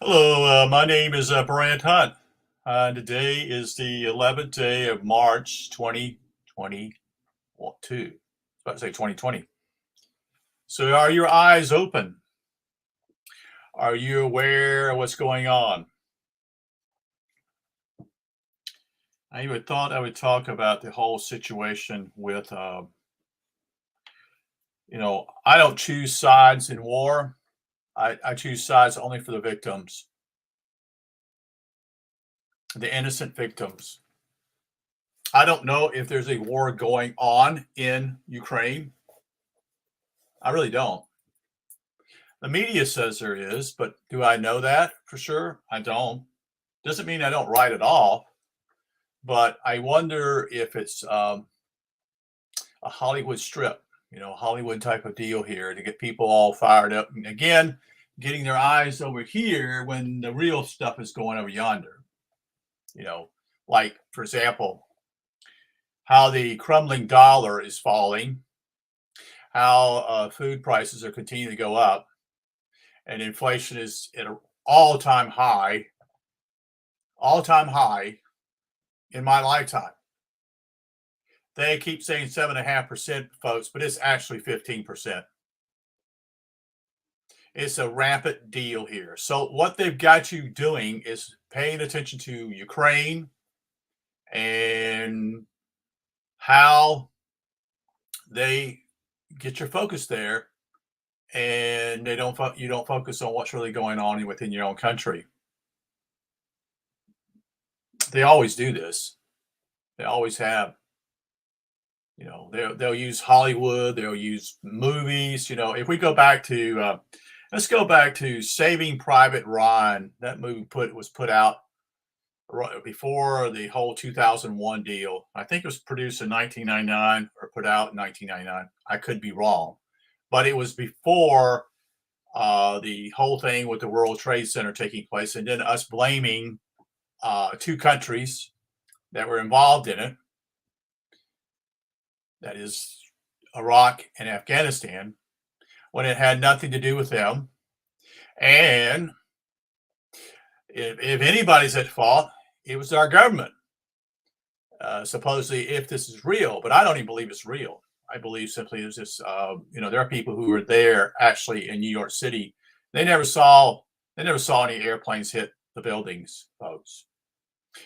Hello, my name is Brant Hunt. Today is the 11th day of March 2022. About to say 2020. So, are your eyes open? Are you aware of what's going on? I even thought I would talk about the whole situation with, I don't choose sides in war. I choose sides only for the victims, the innocent victims. I don't know if there's a war going on in Ukraine. I really don't. The media says there is, but do I know that for sure? I don't. Doesn't mean I don't write it off, but I wonder if it's a Hollywood strip, Hollywood type of deal here to get people all fired up. And again, getting their eyes over here when the real stuff is going over yonder. You know, like, for example, how the crumbling dollar is falling, how food prices are continuing to go up, and inflation is at an all-time high in my lifetime. They keep saying 7.5%, folks, but it's actually 15%. It's a rampant deal here. So what they've got you doing is paying attention to Ukraine and how they get your focus there, and you don't focus on what's really going on within your own country. They always do this. They always have. They'll use Hollywood, they'll use movies. If we go back to let's go back to Saving Private Ryan. That movie was put out right before the whole 2001 deal. I think it was produced in 1999 or put out in 1999. I could be wrong, but it was before the whole thing with the World Trade Center taking place, and then us blaming two countries that were involved in it. That is Iraq and Afghanistan, when it had nothing to do with them. And if anybody's at fault, it was our government, supposedly, if this is real. But I don't even believe it's real. I believe simply it's just, there are people who were there actually in New York City. They never saw any airplanes hit the buildings, folks.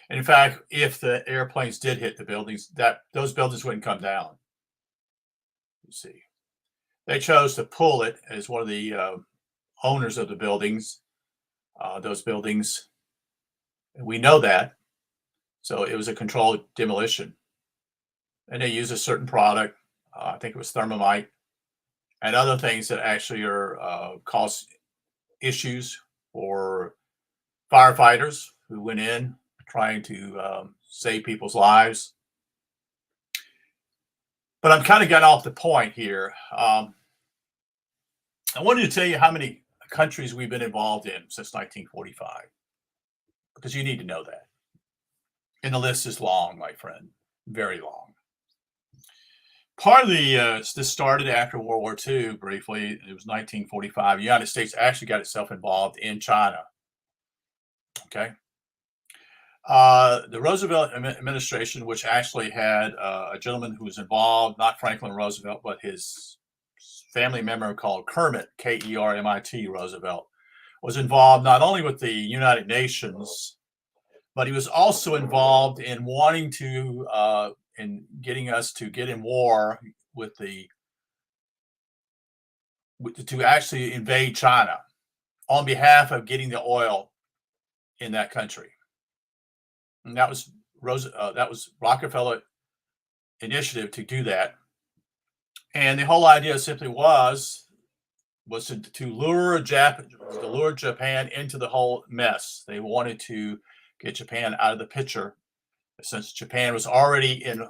And in fact, if the airplanes did hit the buildings, those buildings wouldn't come down. You see, they chose to pull it as one of the owners of the buildings, those buildings. We know that. So it was a controlled demolition. And they use a certain product, I think it was thermite, and other things that actually are cause issues for firefighters who went in trying to save people's lives. But I'm kind of getting off the point here. I wanted to tell you how many countries we've been involved in since 1945, because you need to know that. And the list is long, my friend, very long. Part of this started after World War II, briefly. It was 1945. The United States actually got itself involved in China. Okay. The Roosevelt administration, which actually had a gentleman who was involved, not Franklin Roosevelt, but his family member called Kermit, Kermit Roosevelt, was involved not only with the United Nations, but he was also involved in wanting to, in getting us to get in war to actually invade China on behalf of getting the oil in that country. And that was Rockefeller initiative to do that. And the whole idea simply was to lure Japan into the whole mess. They wanted to get Japan out of the picture, since Japan was already in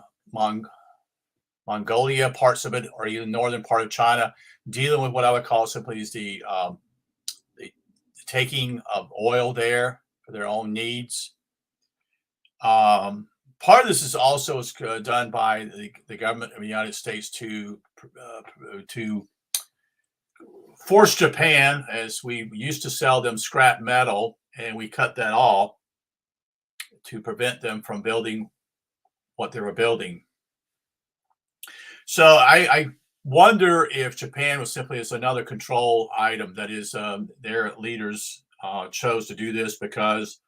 Mongolia, parts of it, or even northern part of China, dealing with what I would call simply is the taking of oil there for their own needs. Part of this is also done by the government of the United States to forced Japan, as we used to sell them scrap metal, and we cut that off to prevent them from building what they were building. So I wonder if Japan was simply as another control item. That is, their leaders chose to do this because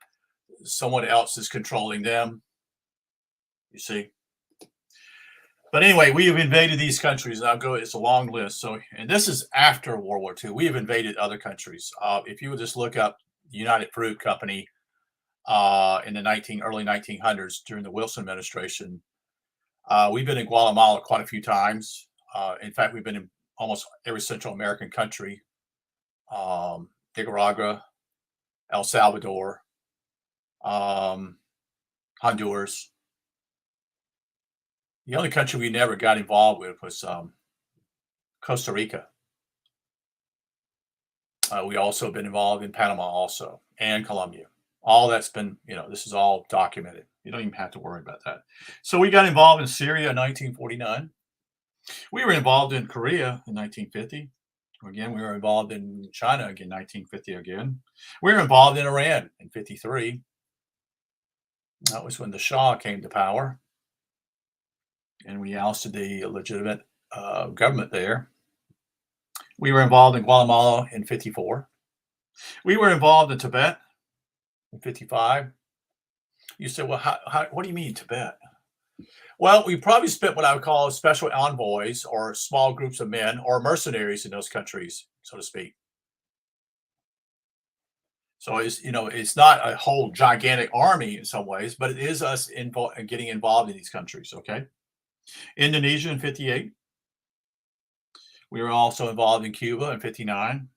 someone else is controlling them. You see. But anyway, we have invaded these countries, and I'll go. It's a long list. So, and this is after World War II. We have invaded other countries. If you would just look up the United Fruit Company in the early 1900s during the Wilson administration, we've been in Guatemala quite a few times. In fact, we've been in almost every Central American country: Nicaragua, El Salvador, Honduras. The only country we never got involved with was Costa Rica. We also been involved in Panama also, and Colombia. All that's been, this is all documented. You don't even have to worry about that. So we got involved in Syria in 1949. We were involved in Korea in 1950. Again, we were involved in China again, 1950 again. We were involved in Iran in 53. That was when the Shah came to power, and we ousted the legitimate government there. We were involved in Guatemala in 54. We were involved in Tibet in 55. You said, well, what do you mean Tibet? Well, we probably spent what I would call special envoys or small groups of men or mercenaries in those countries, so to speak. So it's not a whole gigantic army in some ways, but it is us getting involved in these countries. Okay. Indonesia in 58. We were also involved in Cuba in 59.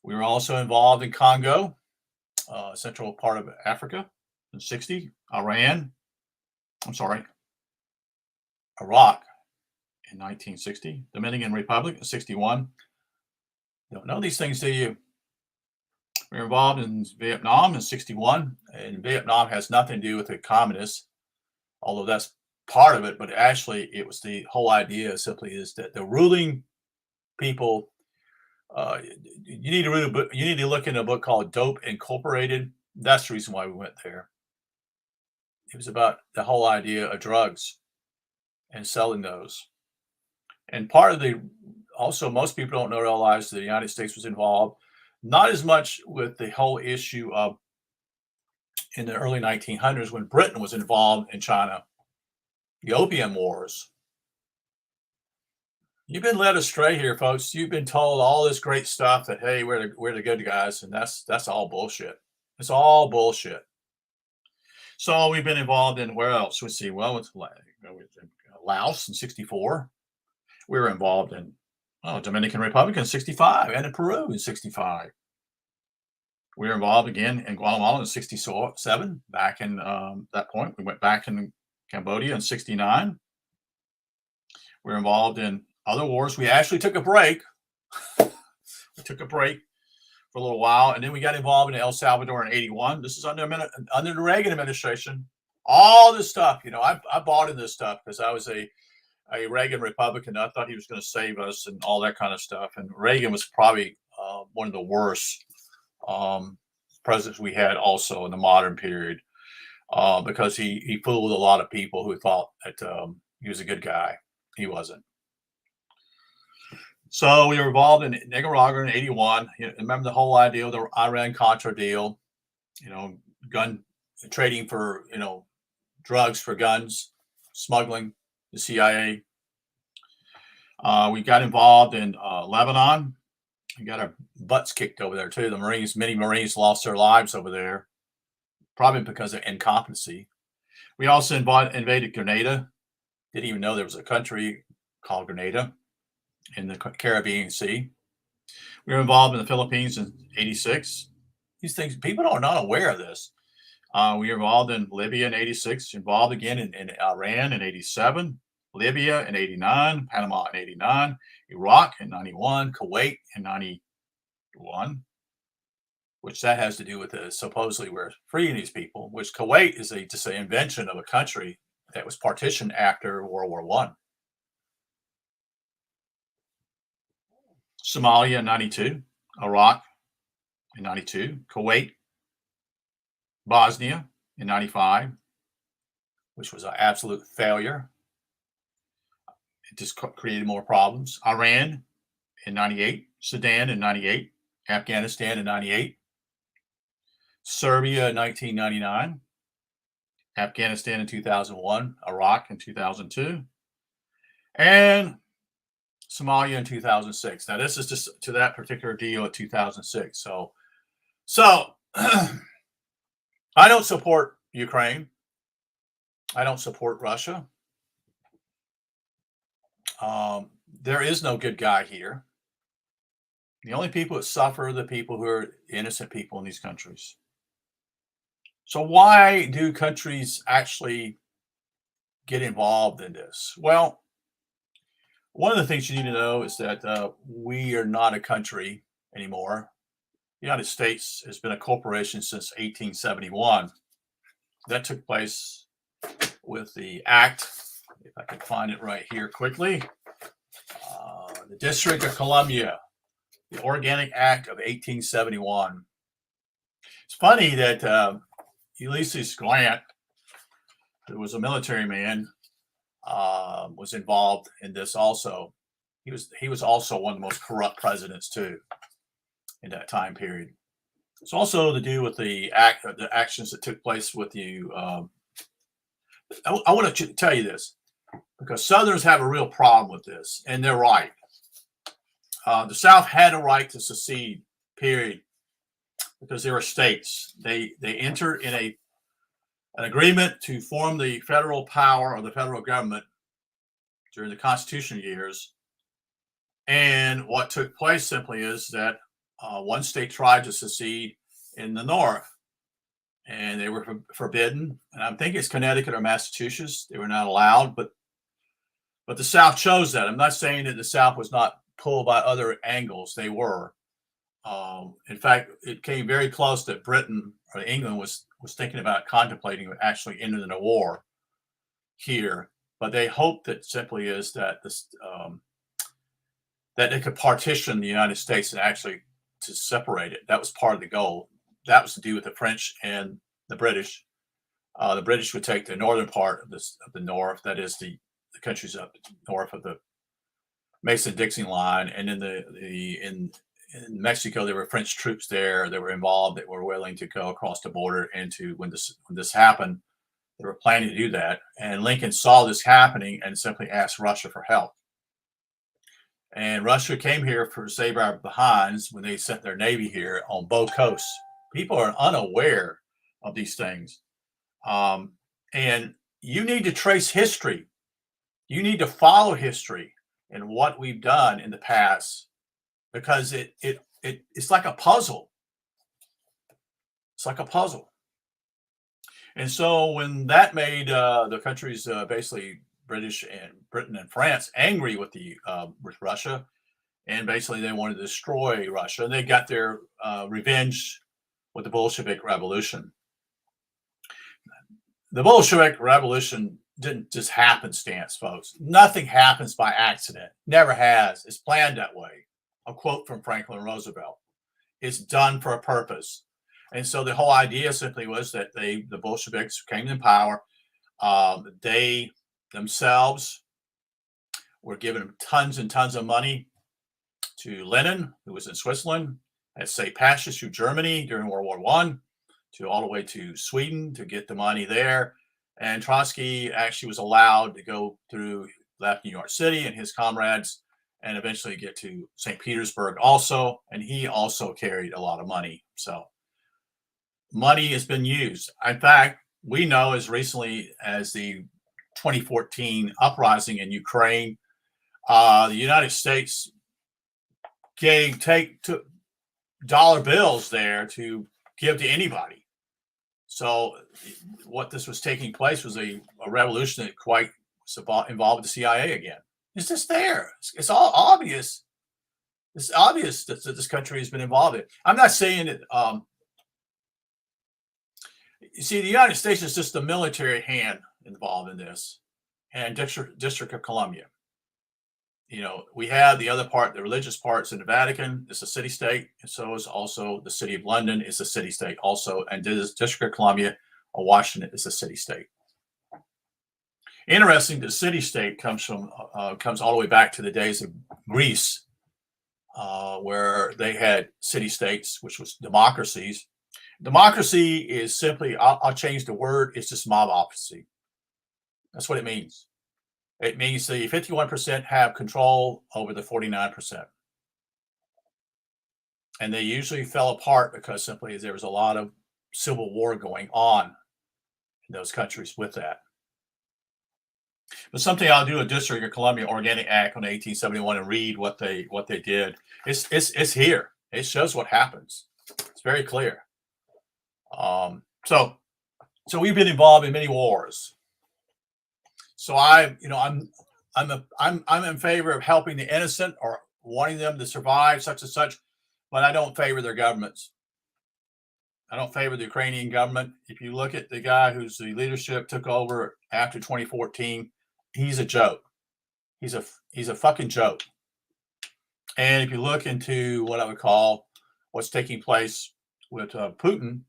We were also involved in Congo, central part of Africa in 60. Iraq in 1960. Dominican Republic in 61. Don't know these things, do you? We were involved in Vietnam in 61. And Vietnam has nothing to do with the communists, although that's part of it, but actually it was the whole idea simply is that the ruling people, you need to look in a book called Dope Incorporated. That's the reason why we went there. It was about the whole idea of drugs and selling those. And part of also most people don't realize the United States was involved, not as much with the whole issue of in the early 1900s when Britain was involved in China. The Opium Wars. You've been led astray here, folks. You've been told all this great stuff that, hey, we're the good guys, and that's all bullshit. It's all bullshit. So we've been involved in where else? Let's see. Well, it's Laos in 64. We were involved in Dominican Republic in 65 and in Peru in 65. We were involved again in Guatemala in 67. Back in that point, we went back in Cambodia in 69. We were involved in other wars. We actually took a break. We took a break for a little while, and then we got involved in El Salvador in 81. This is under the Reagan administration. All this stuff, I bought in this stuff because I was a Reagan Republican. I thought he was going to save us and all that kind of stuff. And Reagan was probably one of the worst presidents we had also in the modern period. Because he fooled a lot of people who thought that he was a good guy. He wasn't. So we were involved in Nicaragua in 81. Remember the whole idea of the Iran-Contra deal, gun trading for, drugs for guns, smuggling, the CIA. We got involved in Lebanon. We got our butts kicked over there too. Many Marines lost their lives over there, probably because of incompetency. We also invaded Grenada. Didn't even know there was a country called Grenada in the Caribbean Sea. We were involved in the Philippines in 86. These things, people are not aware of this. We were involved in Libya in 86, involved again in Iran in 87, Libya in 89, Panama in 89, Iraq in 91, Kuwait in 91, which that has to do with supposedly we're freeing these people, which Kuwait is just an invention of a country that was partitioned after World War I. Somalia in 92, Iraq in 92, Kuwait, Bosnia in 95, which was an absolute failure. It just created more problems. Iran in 98, Sudan in 98, Afghanistan in 98, Serbia in 1999, Afghanistan in 2001, Iraq in 2002, and Somalia in 2006. Now, this is just to that particular deal at 2006. So I don't support Ukraine. I don't support Russia. There is no good guy here. The only people that suffer are the people who are innocent people in these countries. So why do countries actually get involved in this? Well, one of the things you need to know is that we are not a country anymore. The United States has been a corporation since 1871. That took place with the act, if I can find it right here quickly, the District of Columbia, the Organic Act of 1871. It's funny that Ulysses Grant, who was a military man, was involved in this also. He was also one of the most corrupt presidents too in that time period. It's also to do with the actions that took place with you. I want to tell you this because Southerners have a real problem with this, and they're right. The South had a right to secede, period, because they were states. They entered in an agreement to form the federal power of the federal government during the Constitution years. And what took place simply is that one state tried to secede in the North, and they were forbidden. And I think it's Connecticut or Massachusetts. They were not allowed, but the South chose that. I'm not saying that the South was not pulled by other angles. They were. In fact, it came very close that Britain or England was thinking about contemplating actually ending the war here, but they hoped that simply is that this that they could partition the United States and actually to separate it. That was part of the goal. That was to do with the French and the British. The British would take the northern part of the North, that is the countries up north of the Mason-Dixon line, and in Mexico, there were French troops there that were involved that were willing to go across the border. And when this happened, they were planning to do that. And Lincoln saw this happening and simply asked Russia for help. And Russia came here for save our behinds when they sent their navy here on both coasts. People are unaware of these things, and you need to trace history. You need to follow history and what we've done in the past, because it's like a puzzle. It's like a puzzle. And so when that made the countries basically Britain and France angry with with Russia, and basically they wanted to destroy Russia, and they got their revenge with the Bolshevik Revolution. The Bolshevik Revolution didn't just happenstance, folks. Nothing happens by accident. Never has. It's planned that way. A quote from Franklin Roosevelt. It's done for a purpose. And so the whole idea simply was that the Bolsheviks came in power. They themselves were given tons and tons of money to Lenin, who was in Switzerland, at St. Patrick's through Germany during World War I, to all the way to Sweden to get the money there. And Trotsky actually was allowed to go through, left New York City and his comrades, and eventually get to St. Petersburg also. And he also carried a lot of money. So money has been used. In fact, we know as recently as the 2014 uprising in Ukraine, the United States took dollar bills there to give to anybody. So what this was taking place was a revolution that quite involved the CIA again. It's just there. It's all obvious. It's obvious that this country has been involved in. I'm not saying that. You see, the United States is just the military hand involved in this, and District of Columbia. we have the other part, the religious parts in the Vatican. It's a city state, and so is also the city of London is a city state also, and the District of Columbia or Washington is a city state. Interesting, the city state comes all the way back to the days of Greece, where they had city states, which was democracies. Democracy is simply, I'll change the word, it's just mobocracy. That's what it means. It means the 51% have control over the 49%. And they usually fell apart because simply there was a lot of civil war going on in those countries with that. But something I'll do a District of Columbia Organic Act on 1871 and read what they did. It's here. It shows what happens. It's very clear. So we've been involved in many wars. So I'm in favor of helping the innocent or wanting them to survive such and such, but I don't favor their governments. I don't favor the Ukrainian government. If you look at the guy who's the leadership took over after 2014, he's a joke. He's a fucking joke. And if you look into what I would call what's taking place with Putin,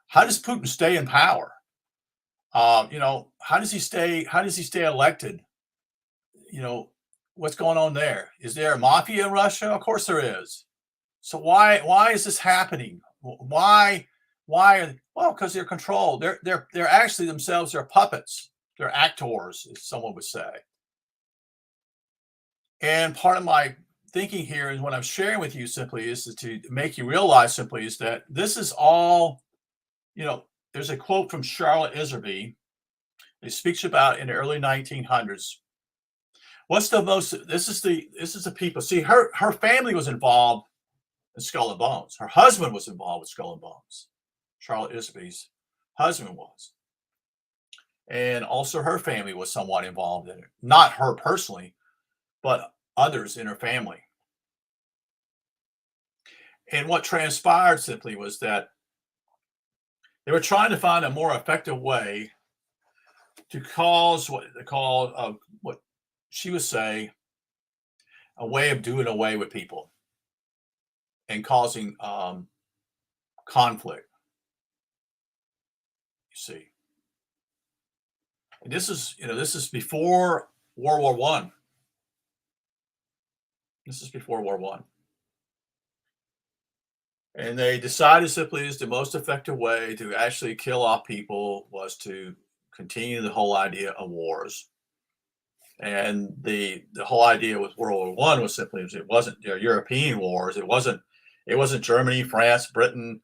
how does Putin stay in power? How does he stay elected? What's going on there? Is there a mafia in Russia? Of course there is. So why is this happening? Why? Well, because they're controlled. They're actually themselves, they're puppets. They're actors, as someone would say. And part of my thinking here is what I'm sharing with you simply is to make you realize simply is that this is all, there's a quote from Charlotte Iserby. It speaks about in the early 1900s. This is the people. See, her family was involved in Skull and Bones. Her husband was involved with Skull and Bones. Charlotte Iserby's husband was. And also her family was somewhat involved in it. Not her personally, but others in her family. And what transpired simply was that they were trying to find a more effective way to cause what they call, what she would say, a way of doing away with people and causing conflict. You see, and this is before World War One. This is before World War One. And they decided simply is the most effective way to actually kill off people was to continue the whole idea of wars. And the whole idea with World War One was simply it wasn't European wars. It wasn't Germany, France, Britain,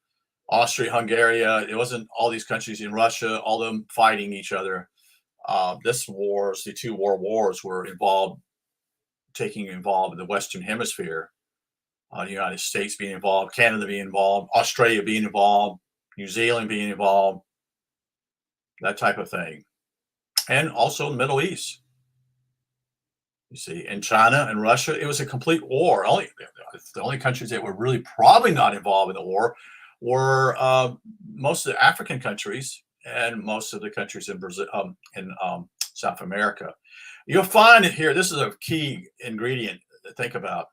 Austria, Hungary. It wasn't all these countries in Russia, all of them fighting each other. The two world wars were involved in the Western Hemisphere. The United States being involved, Canada being involved, Australia being involved, New Zealand being involved, that type of thing. And also the Middle East. You see, in China and Russia, it was a complete war. The only countries that were really probably not involved in the war were most of the African countries and most of the countries in Brazil, in South America. You'll find it here. This is a key ingredient to think about.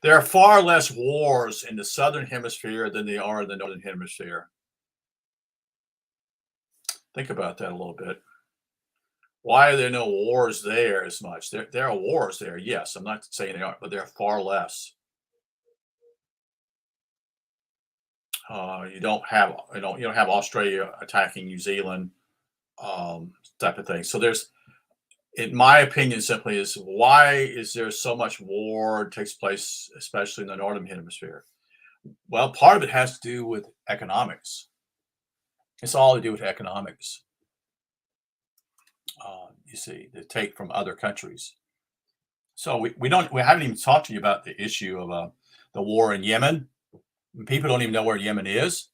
There are far less wars in the Southern Hemisphere than there are in the Northern Hemisphere. Think about that a little bit. Why are there no wars there as much? There are wars there, yes. I'm not saying they aren't, but they're far less. You don't have Australia attacking New Zealand, type of thing. So there's, in my opinion, simply is why is there so much war takes place, especially in the Northern Hemisphere? Well, part of it has to do with economics. It's all to do with economics. You see, they take from other countries. So we haven't even talked to you about the issue of the war in Yemen. People don't even know where Yemen is.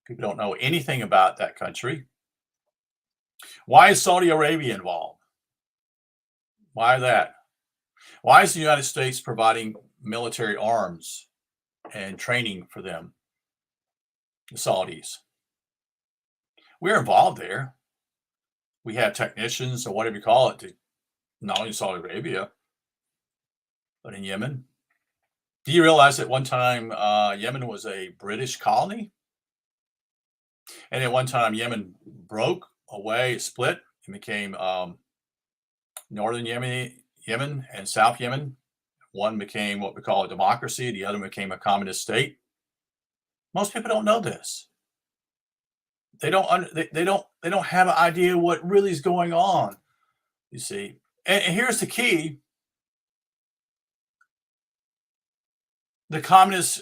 People don't know anything about that country. Why is Saudi Arabia involved? Why that? Why is the United States providing military arms and training for them, the Saudis? We're involved there. We have technicians or whatever you call it, not only Saudi Arabia, but in Yemen. Do you realize that one time Yemen was a British colony? And at one time, Yemen broke away, split, and became northern Yemen and South Yemen. One became what we call a democracy. The other became a communist state. Most people don't know this. They don't have an idea what really is going on. You see, and here's the key: the communists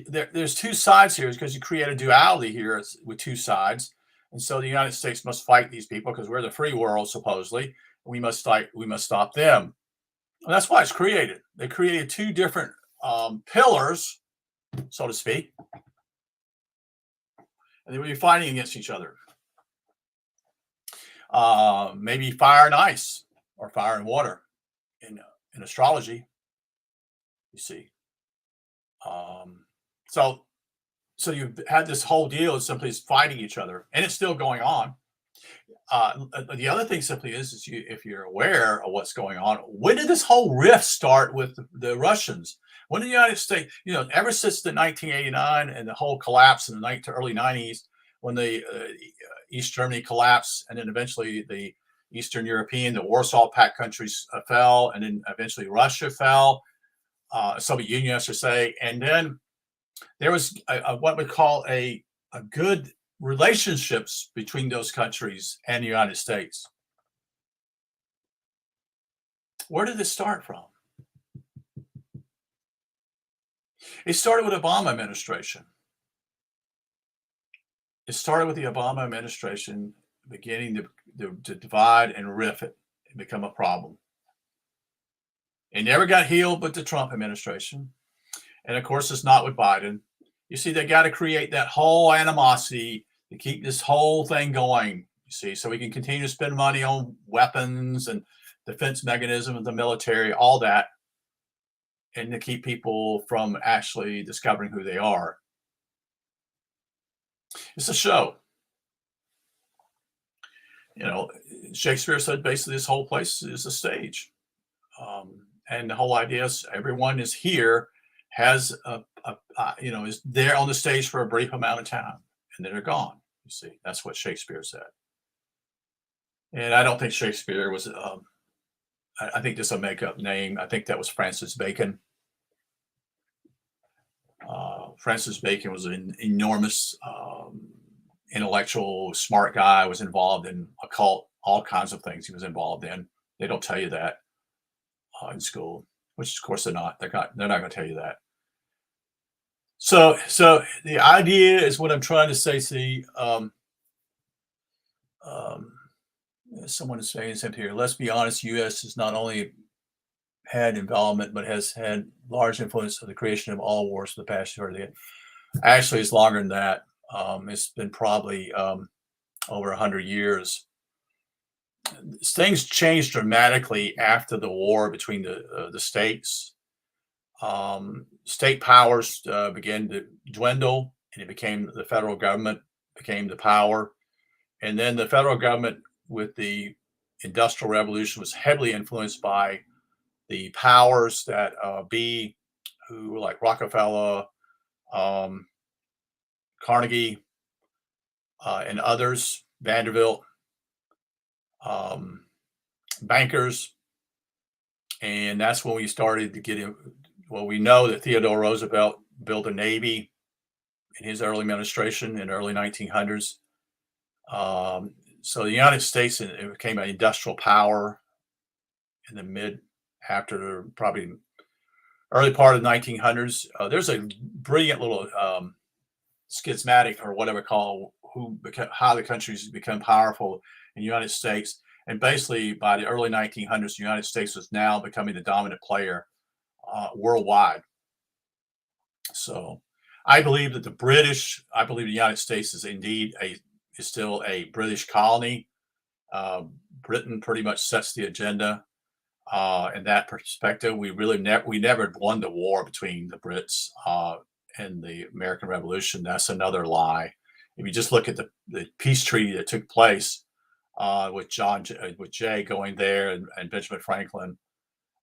there's two sides here because you create a duality here with two sides, and so the United States must fight these people because we're the free world supposedly. We must stop them. And that's why it's created. They created two different pillars, so to speak, and they will be fighting against each other. Maybe fire and ice, or fire and water, in astrology. You see, so you've had this whole deal of simply fighting each other, and it's still going on. The other thing simply is if you're aware of what's going on, when did this whole rift start with the Russians? When the United States, ever since the 1989 and the whole collapse in the early 90s, when the East Germany collapsed, and then eventually the Eastern European, the Warsaw Pact countries fell, and then eventually Russia fell, Soviet Union, I should say, and then there was what we call a good relationships between those countries and the United States. Where did this start from? It started with the Obama administration. It started with the Obama administration beginning to divide and rift it and become a problem. It never got healed with the Trump administration. And of course, it's not with Biden. You see, they got to create that whole animosity to keep this whole thing going, you see, so we can continue to spend money on weapons and defense mechanisms, the military, all that, and to keep people from actually discovering who they are. It's a show. Shakespeare said basically this whole place is a stage. And the whole idea is everyone is here, has is there on the stage for a brief amount of time, and then they're gone. You see, that's what Shakespeare said. And I don't think Shakespeare was, I think this is a make-up name. I think that was Francis Bacon. Francis Bacon was an enormous intellectual, smart guy, was involved in occult, all kinds of things he was involved in. They don't tell you that in school, which of course they're not. They're not going to tell you that. So the idea is what I'm trying to say. See, someone is saying something here. Let's be honest. U.S. has not only had involvement, but has had large influence of the creation of all wars for the past year. Actually, it's longer than that. It's been probably over 100 years. Things changed dramatically after the war between the states. State powers began to dwindle, and it became the federal government became the power. And then the federal government, with the Industrial Revolution, was heavily influenced by the powers that who were like Rockefeller, Carnegie, and others, Vanderbilt, bankers. And that's when we started to get in. Well, we know that Theodore Roosevelt built a Navy in his early administration in the early 1900s. So the United States, it became an industrial power in the after probably early part of the 1900s. There's a brilliant little schismatic, or whatever call, how the countries become powerful in the United States. And basically by the early 1900s, the United States was now becoming the dominant player worldwide. So I believe that the United States is indeed is still a British colony. Britain pretty much sets the agenda. In that perspective, we never won the war between the Brits and the American Revolution. That's another lie. If you just look at the peace treaty that took place with Jay going there and Benjamin Franklin,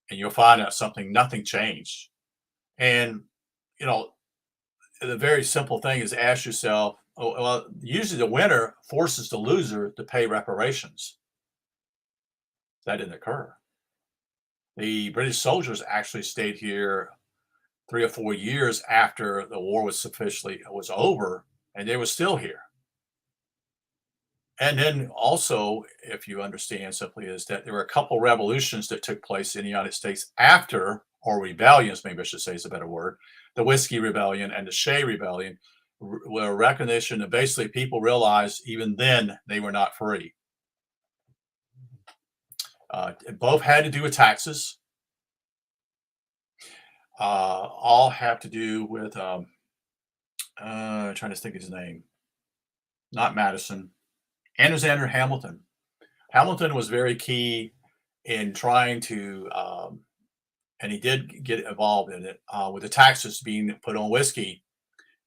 and you'll find out nothing changed. And, you know, the very simple thing is ask yourself, oh, well, usually the winner forces the loser to pay reparations. That didn't occur. The British soldiers actually stayed here 3 or 4 years after the war was over, and they were still here. And then also, if you understand simply, is that there were a couple revolutions that took place in the United States after, or rebellions, maybe I should say is a better word, the Whiskey Rebellion and the Shea Rebellion, were a recognition that basically people realized even then they were not free. Both had to do with taxes. All have to do with trying to think of his name, not Madison, Alexander Hamilton. Hamilton was very key in trying to, and he did get involved in it with the taxes being put on whiskey,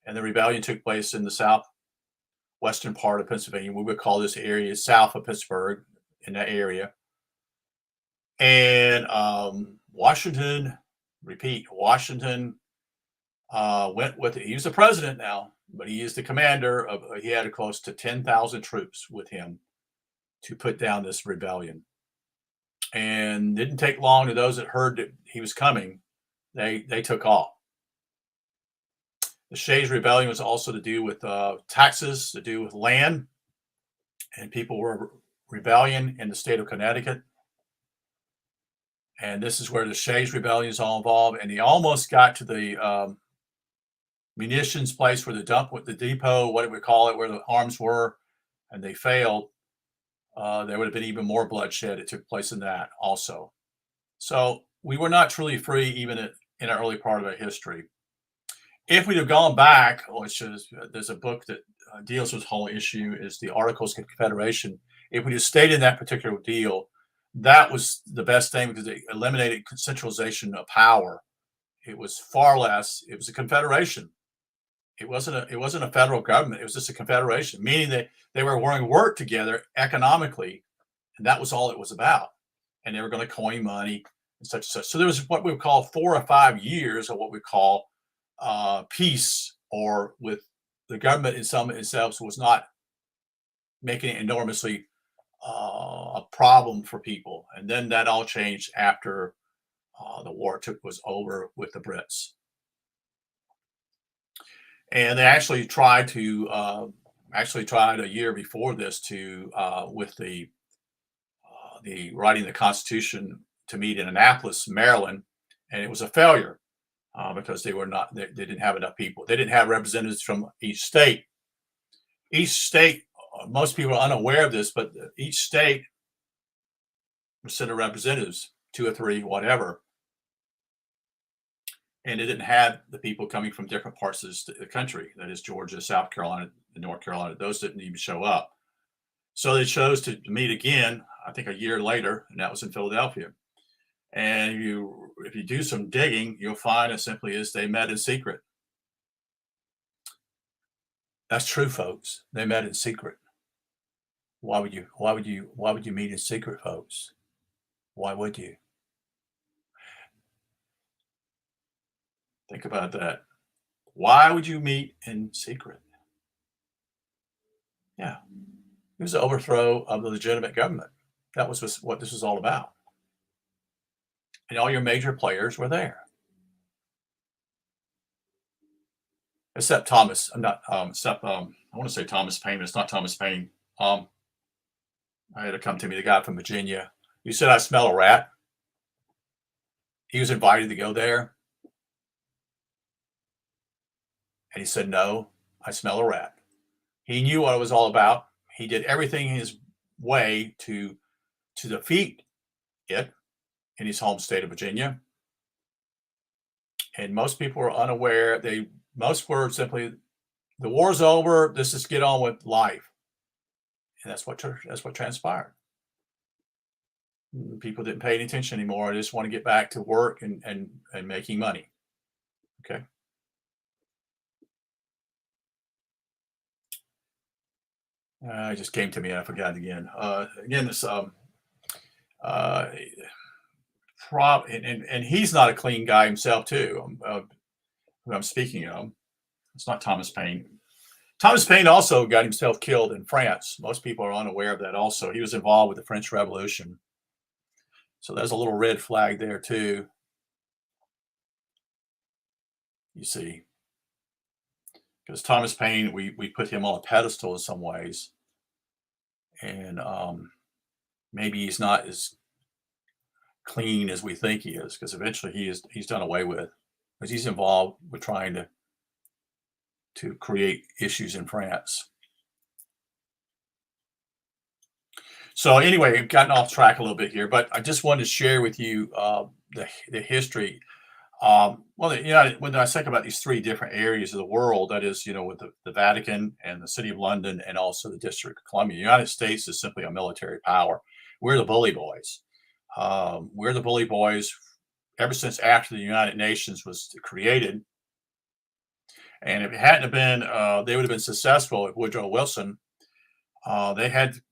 and the rebellion took place in the southwestern part of Pennsylvania. We would call this area south of Pittsburgh, in that area. And Washington went with it. He was the president now, but he is the commander of. He had close to 10,000 troops with him to put down this rebellion. And didn't take long to those that heard that he was coming. They took off. The Shays Rebellion was also to do with taxes, to do with land, and people were rebellion in the state of Connecticut. And this is where the Shays Rebellion is all involved. And he almost got to the munitions place where the depot, what do we call it, where the arms were, and they failed. There would have been even more bloodshed that took place in that also. So we were not truly free even in an early part of our history. If we'd have gone back, which is, there's a book that deals with this whole issue, is the Articles of Confederation. If we had stayed in that particular deal, that was the best thing because it eliminated centralization of power. It was far less. It was a confederation. It wasn't a federal government. It was just a confederation, meaning that they were going to work together economically, and that was all it was about. And they were going to coin money and such and such. So there was what we would call 4 or 5 years of what we call peace, or with the government in some itself was not making it enormously a problem for people. And then that all changed after the war was over with the Brits. And they actually tried a year before this to with the writing the Constitution to meet in Annapolis, Maryland, and it was a failure because they didn't have enough people. They didn't have representatives from each state. Each state, most people are unaware of this, but each state would send representatives, 2 or 3, whatever. And it didn't have the people coming from different parts of the country. That is Georgia, South Carolina, and North Carolina. Those didn't even show up. So they chose to meet again, I think a year later, and that was in Philadelphia. And if you do some digging, you'll find it simply is they met in secret. That's true, folks. They met in secret. Why would you meet in secret, folks? Why would you? Think about that. Why would you meet in secret? Yeah. It was the overthrow of the legitimate government. That was what this was all about. And all your major players were there. Except Thomas. I'm not except I want to say Thomas Paine, but it's not Thomas Paine. I had to come to me, the guy from Virginia. You said I smell a rat. He was invited to go there. And he said, no, I smell a rat. He knew what it was all about. He did everything in his way to defeat it in his home state of Virginia. And most people were unaware. Most were simply, the war's over. Let's just get on with life. And that's what transpired. People didn't pay any attention anymore. They just want to get back to work and making money. Okay. It just came to me. I forgot again. Again, this and he's not a clean guy himself too. Who I'm speaking of. It's not Thomas Paine. Thomas Paine also got himself killed in France. Most people are unaware of that also. He was involved with the French Revolution. So there's a little red flag there too. You see. Because Thomas Paine, we put him on a pedestal in some ways. And maybe he's not as clean as we think he is, because eventually he's done away with. Because he's involved with trying to create issues in France. So anyway, I've gotten off track a little bit here, but I just wanted to share with you the history. Well, when I think about these three different areas of the world, that is, with the Vatican and the City of London and also the District of Columbia, the United States is simply a military power. We're the bully boys. We're the bully boys ever since after the United Nations was created. And if it hadn't have been, they would have been successful if Woodrow Wilson. They had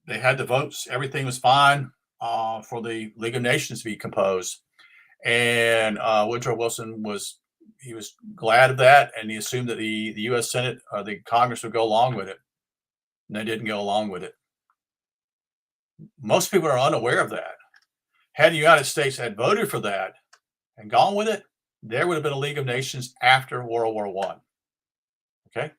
the votes. Everything was fine for the League of Nations to be composed. And Woodrow Wilson was glad of that, and he assumed that the U.S. Senate, the Congress would go along with it. And they didn't go along with it. Most people are unaware of that. Had the United States had voted for that and gone with it, there would have been a League of Nations after World War I. Okay?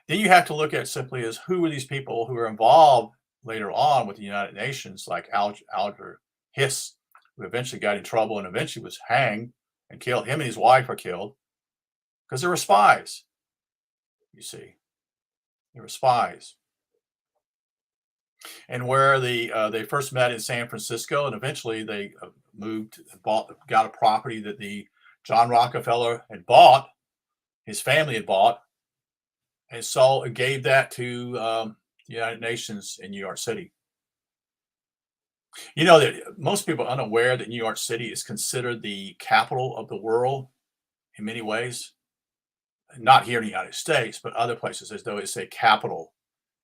Then you have to look at simply as who were these people who were involved later on with the United Nations, like Alger Hiss, who eventually got in trouble and eventually was hanged and killed. Him and his wife were killed because they were spies. You see, they were spies. And where they first met in San Francisco, and eventually they got a property that the John Rockefeller had bought, his family had bought, and gave that to the United Nations in New York City. That most people are unaware that New York City is considered the capital of the world in many ways. Not here in the United States, but other places, as though it's a capital.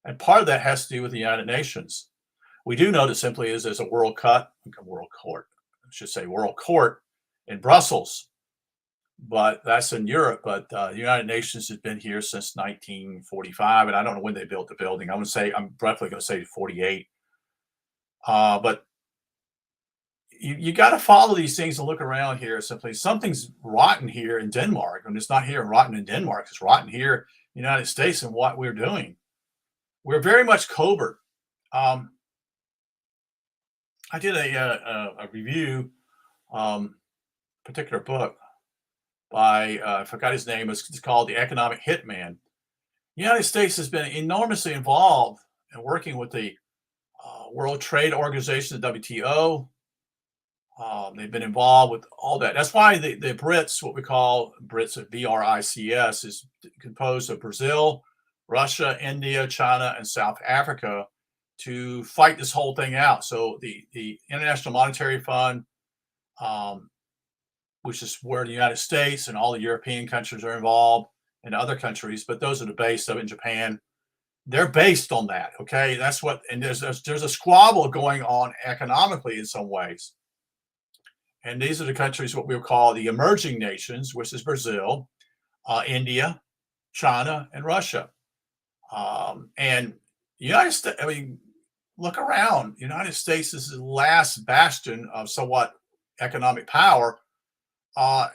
And part of that has to do with the United Nations. We do know that simply there's a world court in Brussels, but that's in Europe. But the United Nations has been here since 1945, and I don't know when they built the building. I'm roughly going to say 48. But you got to follow these things and look around here. Simply, something's rotten here in Denmark, and it's not here rotten in Denmark. It's rotten here in the United States and what we're doing. We're very much covert. I did a review, particular book by I forgot his name. It's called The Economic Hitman. The United States has been enormously involved in working with the World Trade Organization, the WTO. They've been involved with all that. That's why the BRICS, what we call BRICS, BRICS, is composed of Brazil, Russia, India, China, and South Africa to fight this whole thing out. So the International Monetary Fund, which is where the United States and all the European countries are involved, and other countries, but those are the base of it in Japan. They're based on that. Okay, that's what. And there's a squabble going on economically in some ways. And these are the countries what we'll call the emerging nations, which is Brazil, India, China, and Russia. And the United States, look around. The United States is the last bastion of somewhat economic power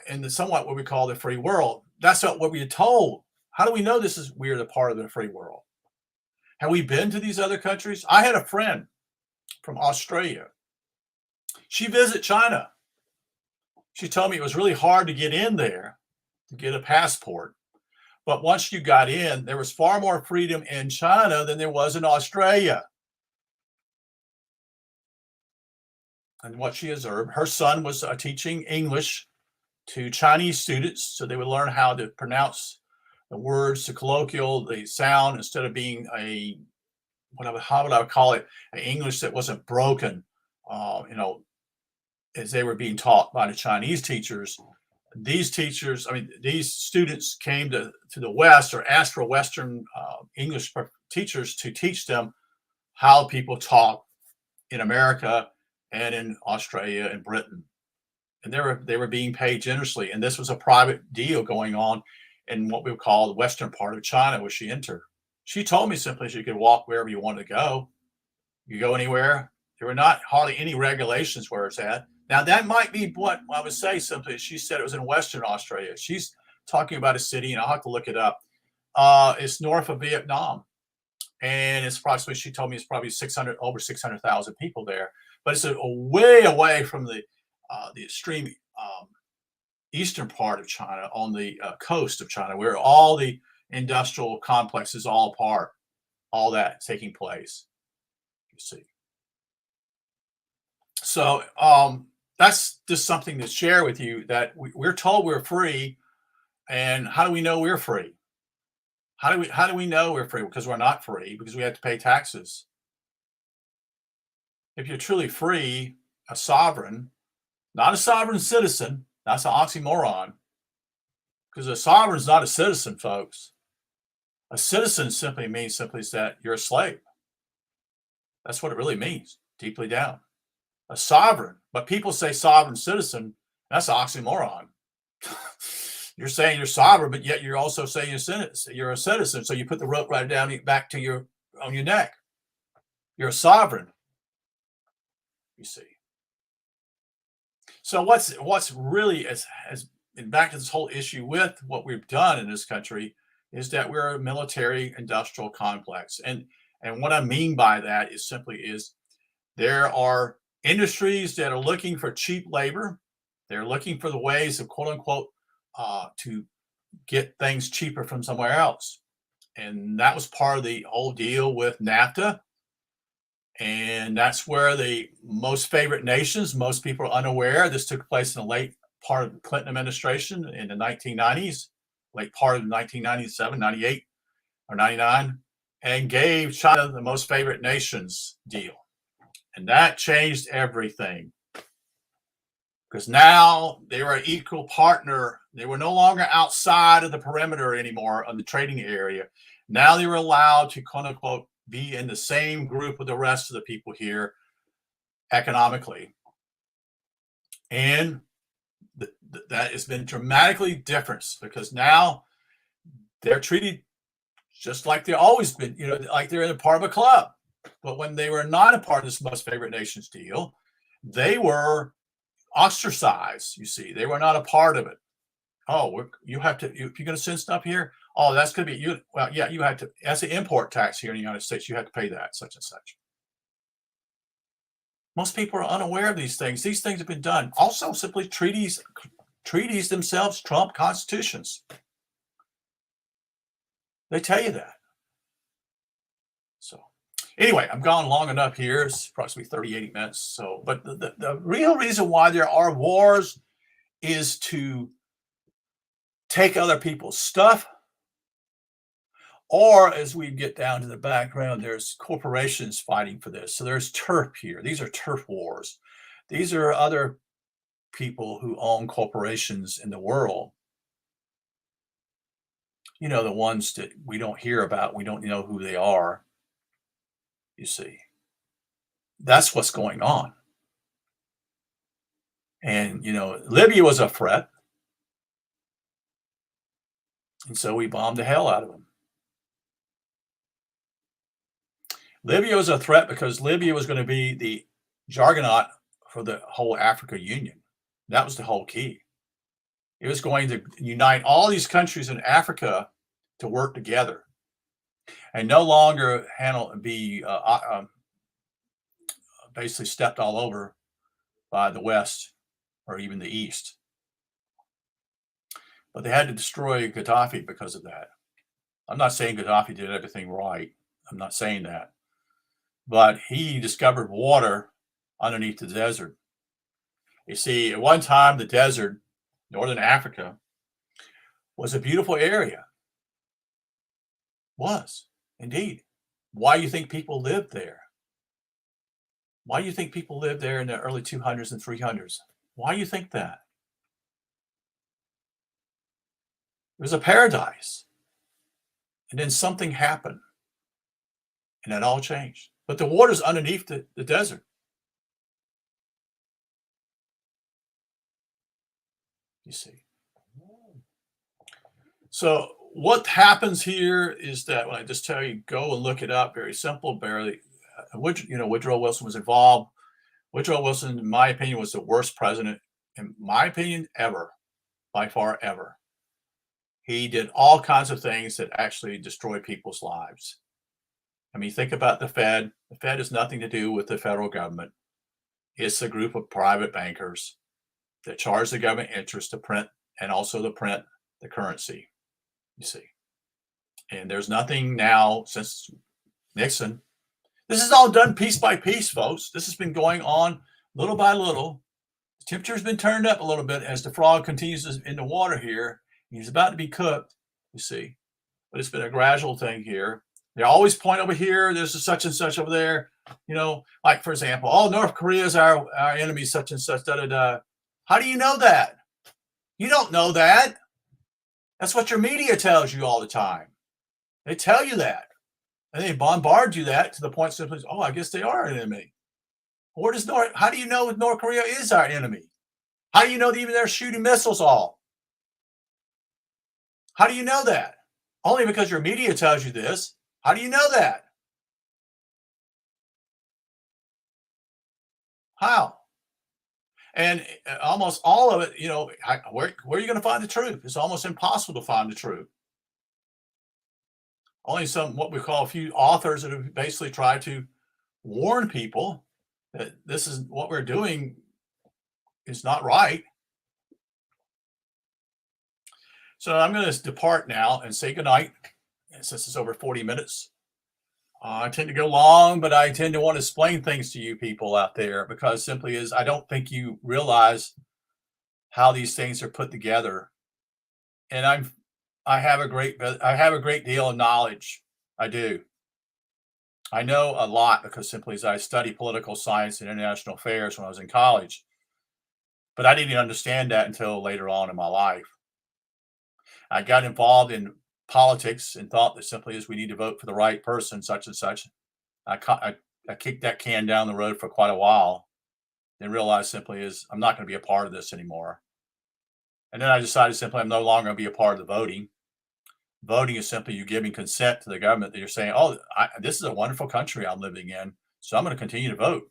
in the somewhat what we call the free world. That's what we're told. How do we know we're the part of the free world? Have we been to these other countries? I had a friend from Australia. She visited China. She told me it was really hard to get in there, to get a passport. But once you got in, there was far more freedom in China than there was in Australia. And what she observed, her son was teaching English to Chinese students, so they would learn how to pronounce the words, the colloquial, the sound, instead of being how would I call it, an English that wasn't broken, as they were being taught by the Chinese teachers. These students came to the West or asked for Western English teachers to teach them how people talk in America and in Australia and Britain. and they were being paid generously. And this was a private deal going on in what we would call the western part of China, where she entered. She told me simply she could walk wherever you wanted to go. You go anywhere. There were not hardly any regulations where it's at. Now that might be what I would say simply. She said it was in Western Australia. She's talking about a city, and I'll have to look it up. It's north of Vietnam, and it's approximately. She told me it's probably over 600,000 people there, but it's a way away from the extreme eastern part of China, on the coast of China, where all the industrial complexes all part, all that taking place. You see. So that's just something to share with you, that we're told we're free, and how do we know we're free? How do we know we're free? Because we're not free, because we have to pay taxes. If you're truly free, a sovereign, not a sovereign citizen, that's an oxymoron. Because a sovereign is not a citizen, folks. A citizen simply means that you're a slave. That's what it really means, deeply down. A sovereign, but people say sovereign citizen, that's an oxymoron. You're saying you're sovereign, but yet you're also saying you're a citizen. So you put the rope right down back to on your neck. You're a sovereign, you see. So what's really as back to this whole issue with what we've done in this country, is that we're a military industrial complex. And what I mean by that is there are industries that are looking for cheap labor. They're looking for the ways of, quote unquote, to get things cheaper from somewhere else. And that was part of the whole deal with NAFTA. And that's where the most favorite nations, most people are unaware, this took place in the late part of the Clinton administration in the 1990s, late part of 1997, 98 or 99, and gave China the most favorite nations deal. And that changed everything, because now they were an equal partner. They were no longer outside of the perimeter anymore of the trading area. Now they were allowed to, quote unquote, be in the same group with the rest of the people here economically. And that has been dramatically different, because now they're treated just like they've always been, like they're in a part of a club. But when they were not a part of this most favorite nations deal, they were ostracized. You see, they were not a part of it. Oh, you have to, if you're going to send stuff here, oh, that's going to be you. Well, yeah, you have to, as an import tax here in the United States, you have to pay that, such and such. Most people are unaware of these things. These things have been done. Also, simply treaties themselves trump constitutions. They tell you that. So anyway, I'm gone long enough here. It's approximately 30 minutes. So, but the real reason why there are wars is to take other people's stuff, or as we get down to the background, there's corporations fighting for this. So there's turf here. These are turf wars. These are other people who own corporations in the world. The ones that we don't hear about, we don't know who they are. You see, that's what's going on. And, Libya was a threat. And so we bombed the hell out of them. Libya was a threat because Libya was going to be the juggernaut for the whole Africa Union. That was the whole key. It was going to unite all these countries in Africa to work together, and no longer be basically stepped all over by the West or even the East. But they had to destroy Gaddafi because of that. I'm not saying Gaddafi did everything right. I'm not saying that. But he discovered water underneath the desert. You see, at one time, the desert, northern Africa, was a beautiful area. Was, indeed. Why do you think people lived there? Why do you think people lived there in the early 200s and 300s? Why do you think that? It was a paradise. And then something happened, and it all changed. But the water's underneath the desert. You see. So what happens here is that when I just tell you, go and look it up, very simple, barely. Woodrow Wilson was involved. Woodrow Wilson, in my opinion, was the worst president, in my opinion, ever, by far, ever. He did all kinds of things that actually destroy people's lives. I mean, think about the Fed. The Fed has nothing to do with the federal government. It's a group of private bankers that charge the government interest to print and also to print the currency, you see. And there's nothing now since Nixon. This is all done piece by piece, folks. This has been going on little by little. The temperature's been turned up a little bit as the frog continues in the water here. He's about to be cooked, you see. But it's been a gradual thing here. They always point over here, there's a such and such over there. Like, for example, North Korea is our enemy, such and such, da-da-da. How do you know that? You don't know that. That's what your media tells you all the time. They tell you that. And they bombard you that to the point simply, I guess they are an enemy. How do you know North Korea is our enemy? How do you know that even they're shooting missiles all? How do you know that? Only because your media tells you this. How do you know that? How? And almost all of it, where are you going to find the truth? It's almost impossible to find the truth. Only what we call a few authors that have basically tried to warn people that this is what we're doing is not right. So I'm going to depart now and say goodnight, since it's over 40 minutes. I tend to go long, but I tend to want to explain things to you people out there because simply I don't think you realize how these things are put together. And I have a great deal of knowledge. I do. I know a lot because simply I studied political science and international affairs when I was in college. But I didn't understand that until later on in my life. I got involved in politics and thought that simply we need to vote for the right person, such and such. I kicked that can down the road for quite a while and realized simply I'm not going to be a part of this anymore. And then I decided simply I'm no longer going to be a part of the voting. Voting is simply you giving consent to the government that you're saying, this is a wonderful country I'm living in, so I'm going to continue to vote.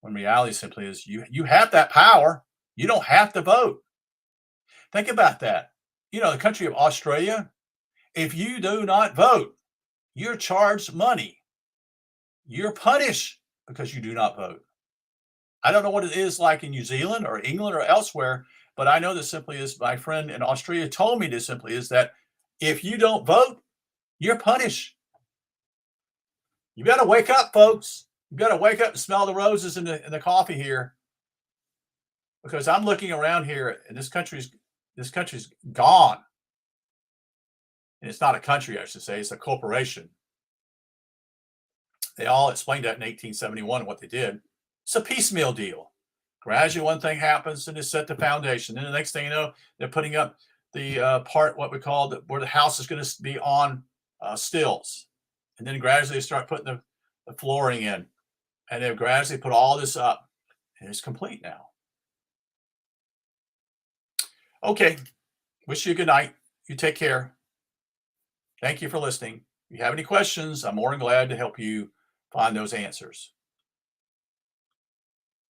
When reality simply you have that power. You don't have to vote. Think about that. The country of Australia, if you do not vote, you're charged money. You're punished because you do not vote. I don't know what it is like in New Zealand or England or elsewhere, but I know that simply my friend in Australia told me this simply that if you don't vote, you're punished. You got to wake up, folks. You got to wake up and smell the roses in the coffee here. Because I'm looking around here and this country's gone. And it's not a country, I should say, it's a corporation. They all explained that in 1871 what they did. It's a piecemeal deal. Gradually one thing happens and they set the foundation. Then the next thing you know, they're putting up the part, what we call where the house is going to be on stilts. And then gradually they start putting the flooring in. And they gradually put all this up. And it's complete now. Okay. Wish you a good night. You take care. Thank you for listening. If you have any questions, I'm more than glad to help you find those answers.